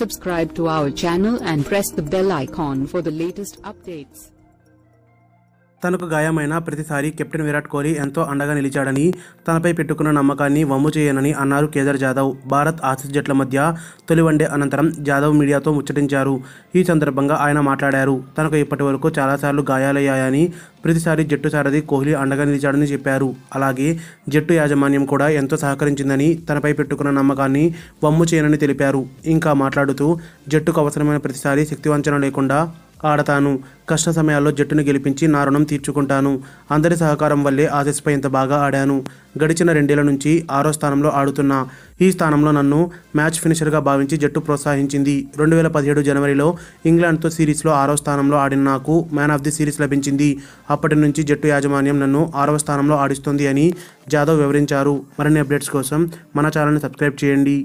Subscribe to our channel and press the bell icon for the latest updates. తనకు గాయమైన ప్రతిసారి captain Virat Kohli ఎంతో అండగా నిలిచాడని, తనపై పెట్టుకున్న నమ్మకాన్ని వమ్ము చేయనని అన్నారు కేదార్ జాదవ్. భారత్ ఆసీస్ జట్ల మధ్య తొలి వన్డే అనంతరం జాదవ్ మీడియాతో ముచ్చటించారు. ఈ సందర్భంగా ఆయన మాట్లాడారు. తనకు ఇప్పటివరకు చాలాసార్లు గాయాలయ్యాయని, ప్రతిసారి జట్టు సారథి కోహ్లీ అండగా నిలిచాడని చెప్పారు. అలాగే జట్టు యాజమాన్యం కూడా ఎంతో సహకరించిందని, తనపై పెట్టుకున్న నమ్మకాన్ని వమ్ము చేయనని తెలిపారు. ఇంకా మాట్లాడుతూ జట్టుకు అవసరమైన ప్రతిసారి శక్తివంచన లేకుండా ఆడతాను. కష్ట సమయాల్లో జట్టును గెలిపించి నా రుణం తీర్చుకుంటాను. అందరి సహకారం వల్లే ఆసీస్పై ఇంత బాగా ఆడాను. గడిచిన 2 ఏళ్ల నుంచి 6వ స్థానంలో ఆడుతున్నా. ఈ స్థానంలో నన్ను మ్యాచ్ ఫినిషర్గా భావించి జట్టు ప్రోత్సహించింది. 2017 జనవరిలో ఇంగ్లాండ్తో సిరీస్లో 6వ స్థానంలో ఆడిన నాకు మ్యాన్ ఆఫ్ ది సిరీస్ లభించింది. అప్పటి నుంచి జట్టు యాజమాన్యం నన్ను 6వ స్థానంలో ఆడిస్తుంది అని జాదవ్ వివరించారు. మరిన్ని అప్డేట్స్ కోసం మన ఛానల్ని సబ్స్క్రైబ్ చేయండి.